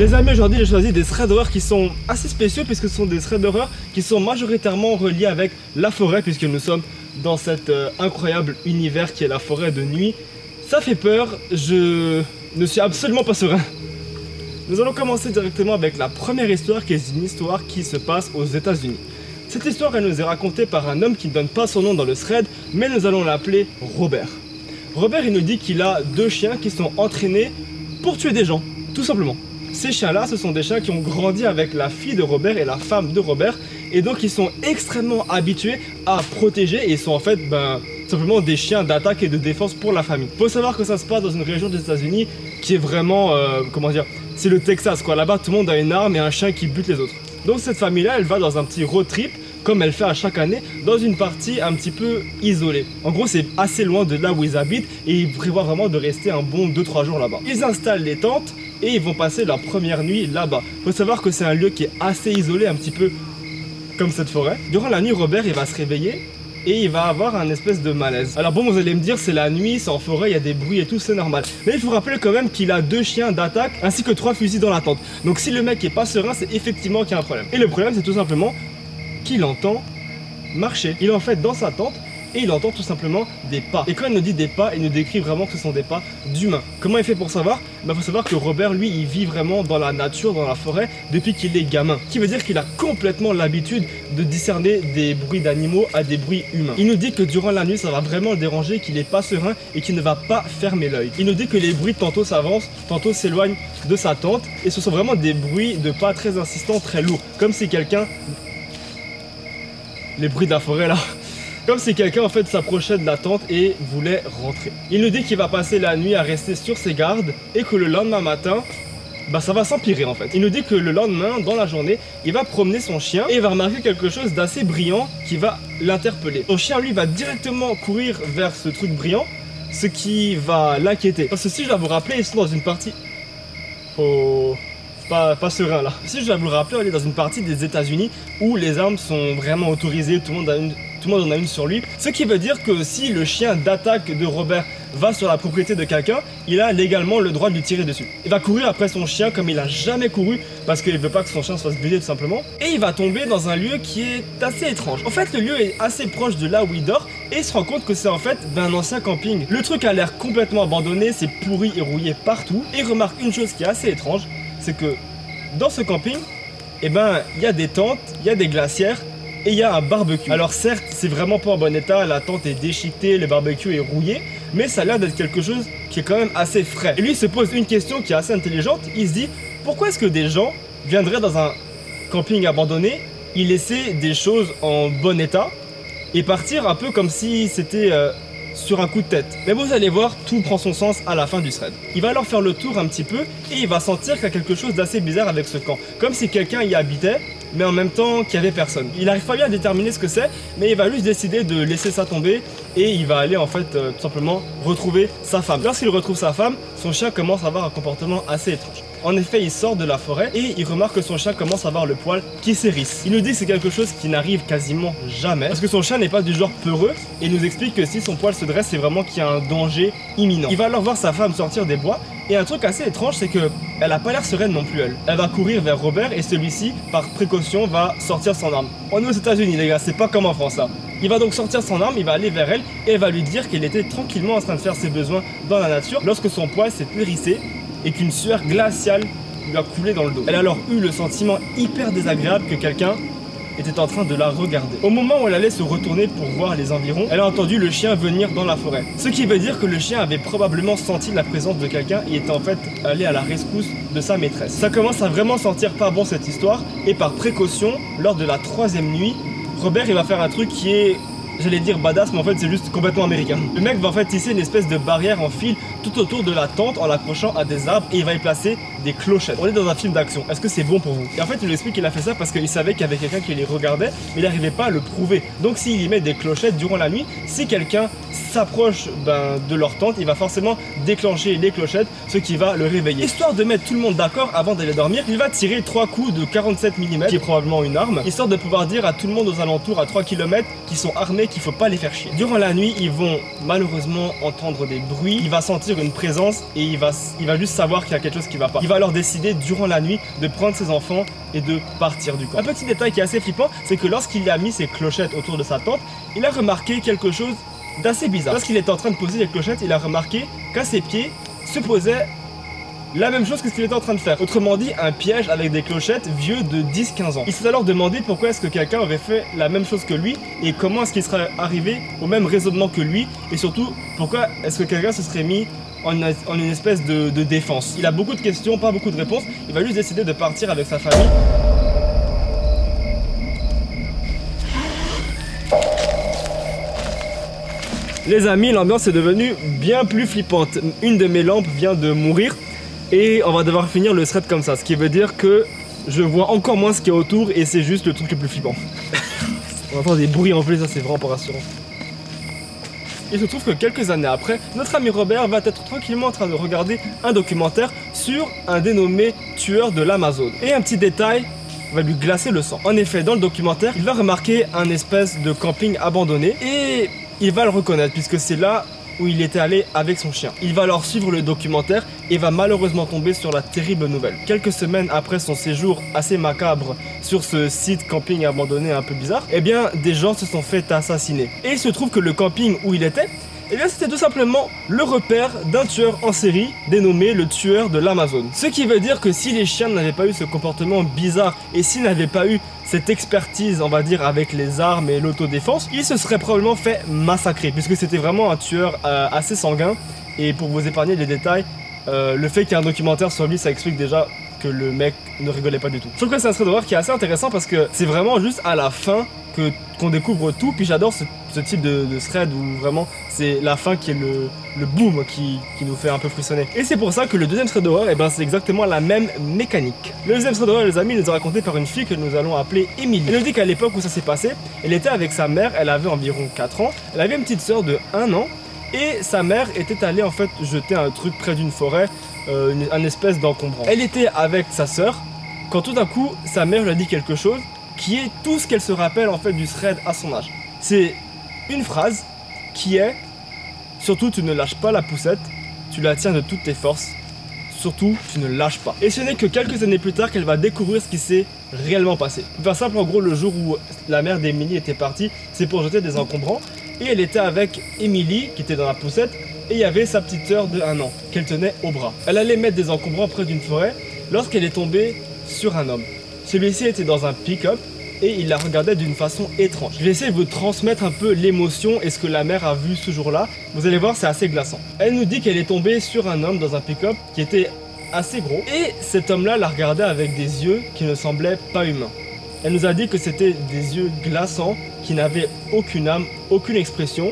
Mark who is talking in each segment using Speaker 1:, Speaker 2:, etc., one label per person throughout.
Speaker 1: Les amis, aujourd'hui j'ai choisi des threads d'horreur qui sont assez spéciaux puisque ce sont des threads d'horreur qui sont majoritairement reliés avec la forêt puisque nous sommes dans cet incroyable univers qui est la forêt de nuit. Ça fait peur, je ne suis absolument pas serein. Nous allons commencer directement avec la première histoire qui est une histoire qui se passe aux États-Unis. Cette histoire elle nous est racontée par un homme qui ne donne pas son nom dans le thread mais nous allons l'appeler Robert. Robert il nous dit qu'il a deux chiens qui sont entraînés pour tuer des gens, tout simplement. Ces chiens-là, ce sont des chiens qui ont grandi avec la fille de Robert et la femme de Robert et donc ils sont extrêmement habitués à protéger et ils sont en fait simplement des chiens d'attaque et de défense pour la famille. Faut savoir que ça se passe dans une région des États-Unis qui est vraiment, comment dire, c'est le Texas quoi. Là-bas tout le monde a une arme et un chien qui bute les autres. Donc cette famille-là, elle va dans un petit road trip comme elle fait à chaque année, dans une partie un petit peu isolée. En gros, c'est assez loin de là où ils habitent et ils prévoient vraiment de rester un bon 2-3 jours là-bas. Ils installent les tentes et ils vont passer leur première nuit là-bas. Faut savoir que c'est un lieu qui est assez isolé, un petit peu comme cette forêt. Durant la nuit, Robert, il va se réveiller et il va avoir un espèce de malaise. Alors bon, vous allez me dire, c'est la nuit, c'est en forêt, il y a des bruits et tout, c'est normal. Mais il faut rappeler quand même qu'il a 2 chiens d'attaque ainsi que 3 fusils dans la tente. Donc si le mec est pas serein, c'est effectivement qu'il y a un problème. Et le problème, c'est tout simplement qu'il entend marcher. Il est en fait dans sa tente et il entend tout simplement des pas. Et quand il nous dit des pas, il nous décrit vraiment que ce sont des pas d'humains. Comment il fait pour savoir? Il faut savoir que Robert, lui, il vit vraiment dans la nature, dans la forêt, depuis qu'il est gamin. Ce qui veut dire qu'il a complètement l'habitude de discerner des bruits d'animaux à des bruits humains. Il nous dit que durant la nuit, ça va vraiment le déranger, qu'il n'est pas serein et qu'il ne va pas fermer l'œil. Il nous dit que les bruits tantôt s'avancent, tantôt s'éloignent de sa tente et ce sont vraiment des bruits de pas très insistants, très lourds. Comme si quelqu'un... Les bruits de la forêt là. Comme si quelqu'un en fait s'approchait de la tente et voulait rentrer. Il nous dit qu'il va passer la nuit à rester sur ses gardes et que le lendemain matin, ça va s'empirer en fait. Il nous dit que le lendemain, dans la journée, il va promener son chien et il va remarquer quelque chose d'assez brillant qui va l'interpeller. Son chien lui va directement courir vers ce truc brillant, ce qui va l'inquiéter. Parce que si je dois vous rappeler, ils sont dans une partie... Pas serein là. Si je dois vous le rappeler, on est dans une partie des États-Unis où les armes sont vraiment autorisées, tout le monde en a une sur lui. Ce qui veut dire que si le chien d'attaque de Robert va sur la propriété de quelqu'un, il a légalement le droit de lui tirer dessus. Il va courir après son chien comme il n'a jamais couru parce qu'il veut pas que son chien se fasse buter tout simplement. Et il va tomber dans un lieu qui est assez étrange. En fait, le lieu est assez proche de là où il dort et il se rend compte que c'est en fait un ancien camping. Le truc a l'air complètement abandonné, c'est pourri et rouillé partout. Et il remarque une chose qui est assez étrange, c'est que dans ce camping, il y a des tentes, il y a des glacières et il y a un barbecue. Alors certes, c'est vraiment pas en bon état, la tente est déchiquetée, le barbecue est rouillé, mais ça a l'air d'être quelque chose qui est quand même assez frais. Et lui il se pose une question qui est assez intelligente, il se dit pourquoi est-ce que des gens viendraient dans un camping abandonné, y laisser des choses en bon état et partir un peu comme si c'était sur un coup de tête. Mais vous allez voir, tout prend son sens à la fin du thread. Il va alors faire le tour un petit peu et il va sentir qu'il y a quelque chose d'assez bizarre avec ce camp. Comme si quelqu'un y habitait, mais en même temps qu'il n'y avait personne. Il n'arrive pas bien à déterminer ce que c'est, mais il va juste décider de laisser ça tomber et il va aller en fait tout simplement retrouver sa femme. Lorsqu'il retrouve sa femme, son chien commence à avoir un comportement assez étrange. En effet, il sort de la forêt et il remarque que son chien commence à avoir le poil qui s'hérisse. Il nous dit que c'est quelque chose qui n'arrive quasiment jamais parce que son chien n'est pas du genre peureux et il nous explique que si son poil se dresse, c'est vraiment qu'il y a un danger imminent. Il va alors voir sa femme sortir des bois et un truc assez étrange, c'est que elle a pas l'air sereine non plus elle. Elle va courir vers Robert et celui-ci, par précaution, va sortir son arme. On est aux États-Unis les gars, c'est pas comme en France là. Il va donc sortir son arme, il va aller vers elle et elle va lui dire qu'elle était tranquillement en train de faire ses besoins dans la nature lorsque son poil s'est hérissé et qu'une sueur glaciale lui a coulé dans le dos. Elle a alors eu le sentiment hyper désagréable que quelqu'un était en train de la regarder. Au moment où elle allait se retourner pour voir les environs, elle a entendu le chien venir dans la forêt. Ce qui veut dire que le chien avait probablement senti la présence de quelqu'un et était en fait allé à la rescousse de sa maîtresse. Ça commence à vraiment sentir pas bon cette histoire et par précaution, lors de la 3e nuit, Robert il va faire un truc qui est... J'allais dire badass, mais en fait c'est juste complètement américain. Le mec va en fait tisser une espèce de barrière en fil tout autour de la tente en l'accrochant à des arbres et il va y placer des clochettes. On est dans un film d'action, est-ce que c'est bon pour vous? Et en fait il lui explique qu'il a fait ça parce qu'il savait qu'il y avait quelqu'un qui les regardait mais il n'arrivait pas à le prouver. Donc s'il y met des clochettes durant la nuit, si quelqu'un s'approche de leur tente, il va forcément déclencher les clochettes, ce qui va le réveiller. Histoire de mettre tout le monde d'accord avant d'aller dormir, il va tirer 3 coups de 47 mm, qui est probablement une arme, histoire de pouvoir dire à tout le monde aux alentours, à 3 km, qui sont armés, qu'il faut pas les faire chier. Durant la nuit, ils vont malheureusement entendre des bruits, il va sentir une présence et il va juste savoir qu'il y a quelque chose qui va pas. Il va alors décider durant la nuit de prendre ses enfants et de partir du camp. Un petit détail qui est assez flippant, c'est que lorsqu'il a mis ses clochettes autour de sa tente, il a remarqué quelque chose d'assez bizarre. Lorsqu'il était en train de poser les clochettes, il a remarqué qu'à ses pieds se posait la même chose que ce qu'il était en train de faire. Autrement dit, un piège avec des clochettes vieux de 10-15 ans. Il s'est alors demandé pourquoi est-ce que quelqu'un aurait fait la même chose que lui et comment est-ce qu'il serait arrivé au même raisonnement que lui et surtout pourquoi est-ce que quelqu'un se serait mis en une espèce de défense. Il a beaucoup de questions, pas beaucoup de réponses. Il va juste décider de partir avec sa famille. Les amis, l'ambiance est devenue bien plus flippante. Une de mes lampes vient de mourir et on va devoir finir le thread comme ça. Ce qui veut dire que je vois encore moins ce qu'il y a autour et c'est juste le truc le plus flippant. On entend des bruits en plus, ça c'est vraiment pas rassurant. Il se trouve que quelques années après, notre ami Robert va être tranquillement en train de regarder un documentaire sur un dénommé tueur de l'Amazone. Et un petit détail va lui glacer le sang. En effet, dans le documentaire, il va remarquer un espèce de camping abandonné et il va le reconnaître puisque c'est là où il était allé avec son chien. Il va alors suivre le documentaire et va malheureusement tomber sur la terrible nouvelle. Quelques semaines après son séjour assez macabre sur ce site camping abandonné un peu bizarre, eh bien des gens se sont fait assassiner. Et il se trouve que le camping où il était, eh bien c'était tout simplement le repère d'un tueur en série dénommé le tueur de l'Amazone. Ce qui veut dire que si les chiens n'avaient pas eu ce comportement bizarre et s'ils n'avaient pas eu cette expertise, on va dire, avec les armes et l'autodéfense, il se serait probablement fait massacrer puisque c'était vraiment un tueur assez sanguin. Et pour vous épargner les détails, le fait qu'il y ait un documentaire sur lui, ça explique déjà que le mec ne rigolait pas du tout. Je trouve que c'est un thread d'horreur qui est assez intéressant parce que c'est vraiment juste à la fin qu'on découvre tout. Puis j'adore ce type de thread où vraiment c'est la fin qui est le boom qui nous fait un peu frissonner. Et c'est pour ça que le deuxième thread d'horreur, eh ben, c'est exactement la même mécanique. Le deuxième thread d'horreur, les amis, nous est raconté par une fille que nous allons appeler Emily. Elle nous dit qu'à l'époque où ça s'est passé, elle était avec sa mère, elle avait environ 4 ans, elle avait une petite soeur de 1 an. Et sa mère était allée en fait jeter un truc près d'une forêt, un espèce d'encombrant. Elle était avec sa sœur quand tout d'un coup sa mère lui a dit quelque chose qui est tout ce qu'elle se rappelle en fait du thread à son âge. C'est une phrase qui est « Surtout tu ne lâches pas la poussette, tu la tiens de toutes tes forces, surtout tu ne lâches pas ». Et ce n'est que quelques années plus tard qu'elle va découvrir ce qui s'est réellement passé. Pour faire simple, en gros, le jour où la mère d'Emily était partie, c'est pour jeter des encombrants. Et elle était avec Emily, qui était dans la poussette, et il y avait sa petite sœur de 1 an, qu'elle tenait au bras. Elle allait mettre des encombrants près d'une forêt, lorsqu'elle est tombée sur un homme. Celui-ci était dans un pick-up, et il la regardait d'une façon étrange. Je vais essayer de vous transmettre un peu l'émotion et ce que la mère a vu ce jour-là. Vous allez voir, c'est assez glaçant. Elle nous dit qu'elle est tombée sur un homme dans un pick-up qui était assez gros, et cet homme-là la regardait avec des yeux qui ne semblaient pas humains. Elle nous a dit que c'était des yeux glaçants, qui n'avaient aucune âme, aucune expression,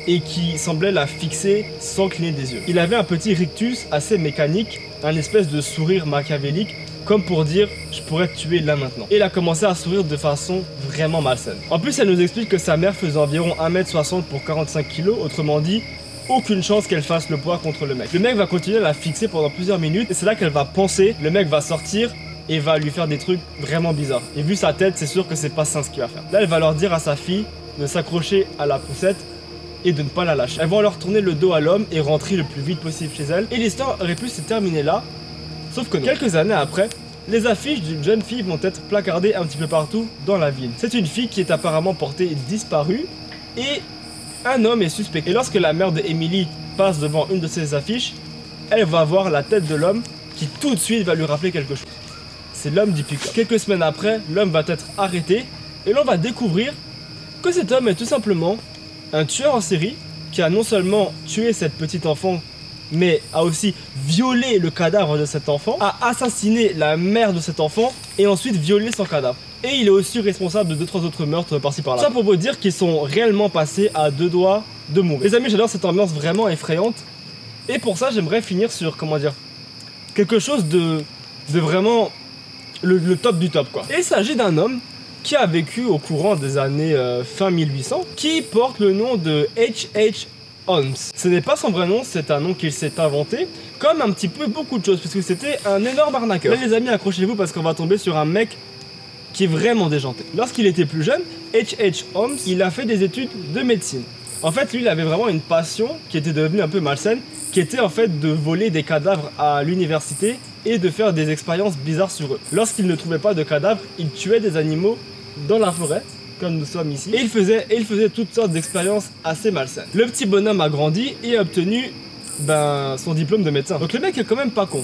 Speaker 1: et qui semblaient la fixer sans cligner des yeux. Il avait un petit rictus assez mécanique, un espèce de sourire machiavélique, comme pour dire « je pourrais te tuer là maintenant ». Et il a commencé à sourire de façon vraiment malsaine. En plus, elle nous explique que sa mère faisait environ 1m60 pour 45 kg, autrement dit, aucune chance qu'elle fasse le poids contre le mec. Le mec va continuer à la fixer pendant plusieurs minutes, et c'est là qu'elle va penser, le mec va sortir, et va lui faire des trucs vraiment bizarres. Et vu sa tête, c'est sûr que c'est pas sain ce qu'il va faire. Là, elle va leur dire à sa fille de s'accrocher à la poussette et de ne pas la lâcher. Elles vont leur tourner le dos à l'homme et rentrer le plus vite possible chez elle. Et l'histoire aurait pu se terminer là, sauf que non. Quelques années après, les affiches d'une jeune fille vont être placardées un petit peu partout dans la ville. C'est une fille qui est apparemment portée disparue et un homme est suspecté. Et lorsque la mère de Emily passe devant une de ces affiches, elle va voir la tête de l'homme qui tout de suite va lui rappeler quelque chose. C'est l'homme du pick-up. Quelques semaines après, l'homme va être arrêté et l'on va découvrir que cet homme est tout simplement un tueur en série qui a non seulement tué cette petite enfant, mais a aussi violé le cadavre de cet enfant, a assassiné la mère de cet enfant et ensuite violé son cadavre. Et il est aussi responsable de 2-3 autres meurtres par-ci par-là. Ça pour vous dire qu'ils sont réellement passés à 2 doigts de mourir. Les amis, j'adore cette ambiance vraiment effrayante. Et pour ça, j'aimerais finir sur, comment dire, quelque chose de vraiment le top du top, quoi. Et il s'agit d'un homme qui a vécu au courant des années fin 1800, qui porte le nom de H.H. Holmes. Ce n'est pas son vrai nom, c'est un nom qu'il s'est inventé, comme un petit peu beaucoup de choses, puisque c'était un énorme arnaqueur. Mais les amis, accrochez-vous parce qu'on va tomber sur un mec qui est vraiment déjanté. Lorsqu'il était plus jeune, H.H. Holmes, il a fait des études de médecine. En fait, lui, il avait vraiment une passion qui était devenue un peu malsaine, qui était en fait de voler des cadavres à l'université et de faire des expériences bizarres sur eux. Lorsqu'il ne trouvait pas de cadavres, il tuait des animaux dans la forêt, comme nous sommes ici, et il faisait toutes sortes d'expériences assez malsaines. Le petit bonhomme a grandi et a obtenu son diplôme de médecin. Donc le mec est quand même pas con.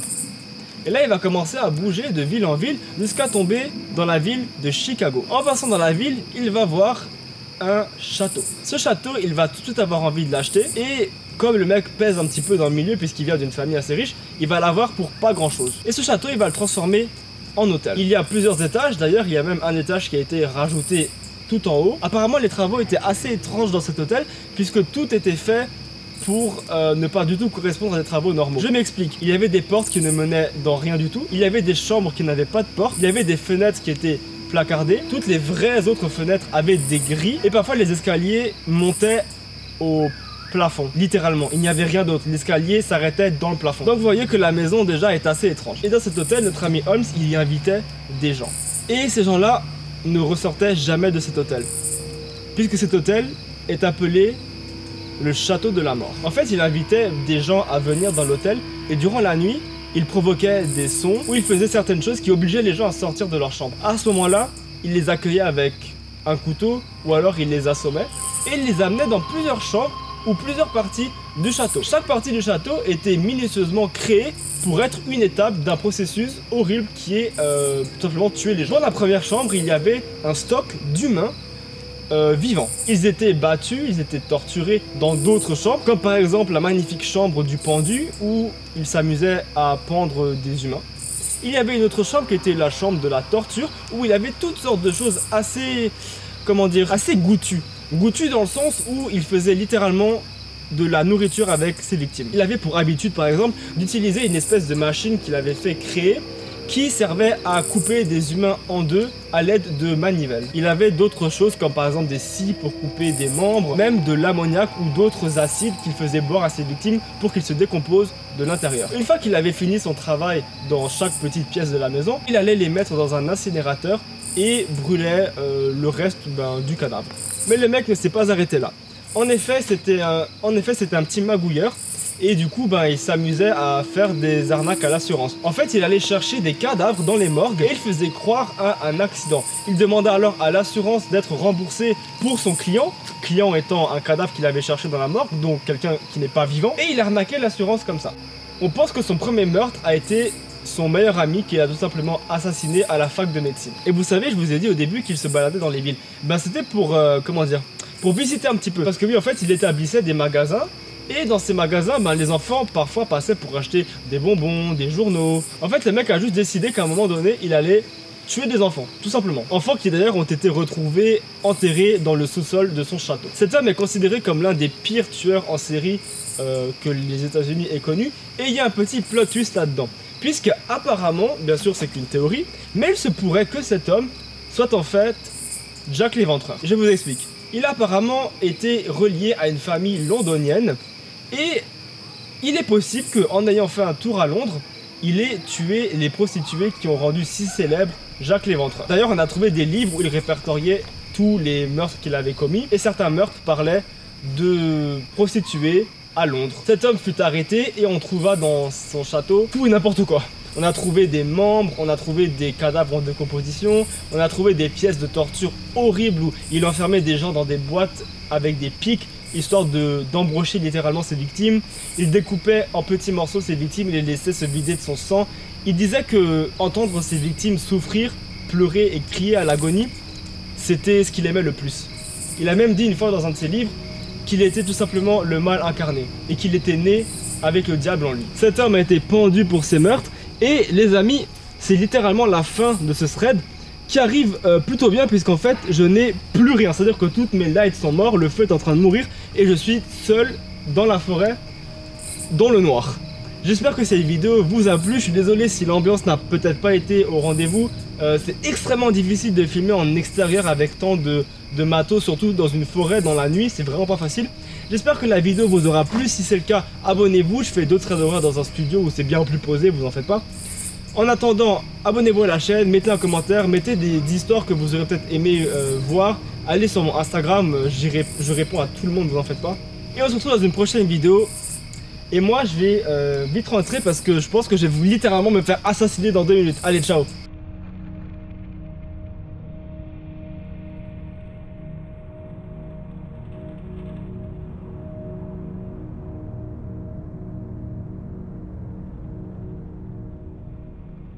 Speaker 1: Et là, il va commencer à bouger de ville en ville jusqu'à tomber dans la ville de Chicago. En passant dans la ville, il va voir un château. Ce château, il va tout de suite avoir envie de l'acheter et comme le mec pèse un petit peu dans le milieu puisqu'il vient d'une famille assez riche, il va l'avoir pour pas grand chose. Et ce château, il va le transformer en hôtel. Il y a plusieurs étages, d'ailleurs, il y a même un étage qui a été rajouté tout en haut. Apparemment, les travaux étaient assez étranges dans cet hôtel puisque tout était fait pour ne pas du tout correspondre à des travaux normaux. Je m'explique, il y avait des portes qui ne menaient dans rien du tout, il y avait des chambres qui n'avaient pas de porte, il y avait des fenêtres qui étaient placardées, toutes les vraies autres fenêtres avaient des grilles et parfois les escaliers montaient au plafond, littéralement, il n'y avait rien d'autre, l'escalier s'arrêtait dans le plafond. Donc vous voyez que la maison déjà est assez étrange. Et dans cet hôtel, notre ami Holmes, il y invitait des gens. Et ces gens-là ne ressortaient jamais de cet hôtel, puisque cet hôtel est appelé le château de la mort. En fait, il invitait des gens à venir dans l'hôtel et durant la nuit, il provoquait des sons où il faisait certaines choses qui obligeaient les gens à sortir de leur chambre. À ce moment-là, il les accueillait avec un couteau ou alors il les assommait et il les amenait dans plusieurs chambres ou plusieurs parties du château. Chaque partie du château était minutieusement créée pour être une étape d'un processus horrible qui est tout simplement tuer les gens. Dans la première chambre, il y avait un stock d'humains vivants. Ils étaient battus, ils étaient torturés dans d'autres chambres, comme par exemple la magnifique chambre du pendu où ils s'amusaient à pendre des humains. Il y avait une autre chambre qui était la chambre de la torture où il y avait toutes sortes de choses assez, comment dire, assez goûtues. Goûtues dans le sens où il faisait littéralement de la nourriture avec ses victimes. Il avait pour habitude par exemple d'utiliser une espèce de machine qu'il avait fait créer qui servait à couper des humains en deux à l'aide de manivelles. Il avait d'autres choses comme par exemple des scies pour couper des membres, même de l'ammoniac ou d'autres acides qu'il faisait boire à ses victimes pour qu'ils se décomposent de l'intérieur. Une fois qu'il avait fini son travail dans chaque petite pièce de la maison, il allait les mettre dans un incinérateur et brûlait le reste du cadavre. Mais le mec ne s'est pas arrêté là. En effet, c'était un petit magouilleur. Et du coup, il s'amusait à faire des arnaques à l'assurance. En fait, il allait chercher des cadavres dans les morgues et il faisait croire à un accident. Il demandait alors à l'assurance d'être remboursé pour son client étant un cadavre qu'il avait cherché dans la morgue, donc quelqu'un qui n'est pas vivant, et il arnaquait l'assurance comme ça. On pense que son premier meurtre a été son meilleur ami qu'il a tout simplement assassiné à la fac de médecine. Et vous savez, je vous ai dit au début qu'il se baladait dans les villes. C'était pour, pour visiter un petit peu. Parce que oui, en fait, il établissait des magasins. Et dans ces magasins, les enfants parfois passaient pour acheter des bonbons, des journaux. En fait, le mec a juste décidé qu'à un moment donné, il allait tuer des enfants, tout simplement. Enfants qui d'ailleurs ont été retrouvés enterrés dans le sous-sol de son château. Cet homme est considéré comme l'un des pires tueurs en série que les États-Unis aient connu. Et il y a un petit plot twist là-dedans. Puisque apparemment, bien sûr c'est qu'une théorie, mais il se pourrait que cet homme soit en fait Jack l'Éventreur. Je vous explique. Il a apparemment été relié à une famille londonienne. Et il est possible qu'en ayant fait un tour à Londres, il ait tué les prostituées qui ont rendu si célèbre Jack l'Éventreur. D'ailleurs, on a trouvé des livres où il répertoriait tous les meurtres qu'il avait commis. Et certains meurtres parlaient de prostituées à Londres. Cet homme fut arrêté et on trouva dans son château tout et n'importe quoi. On a trouvé des membres, on a trouvé des cadavres en décomposition, on a trouvé des pièces de torture horribles où il enfermait des gens dans des boîtes avec des pics, histoire d'embrocher littéralement ses victimes. Il découpait en petits morceaux ses victimes, il les laissait se vider de son sang. Il disait que entendre ses victimes souffrir, pleurer et crier à l'agonie, c'était ce qu'il aimait le plus. Il a même dit une fois dans un de ses livres qu'il était tout simplement le mal incarné et qu'il était né avec le diable en lui. Cet homme a été pendu pour ses meurtres et les amis, c'est littéralement la fin de ce thread qui arrive plutôt bien puisqu'en fait je n'ai plus rien, c'est à dire que toutes mes lights sont morts, le feu est en train de mourir et je suis seul dans la forêt, dans le noir. J'espère que cette vidéo vous a plu. Je suis désolé si l'ambiance n'a peut-être pas été au rendez-vous. C'est extrêmement difficile de filmer en extérieur avec tant de matos, surtout dans une forêt, dans la nuit, c'est vraiment pas facile. J'espère que la vidéo vous aura plu. Si c'est le cas, abonnez-vous. Je fais d'autres traits d'horreur dans un studio où c'est bien plus posé, vous en faites pas. En attendant, abonnez-vous à la chaîne, mettez un commentaire, mettez des histoires que vous aurez peut-être aimé voir. Allez sur mon Instagram, je réponds à tout le monde, vous en faites pas. Et on se retrouve dans une prochaine vidéo. Et moi je vais vite rentrer parce que je pense que je vais littéralement me faire assassiner dans 2 minutes. Allez, ciao!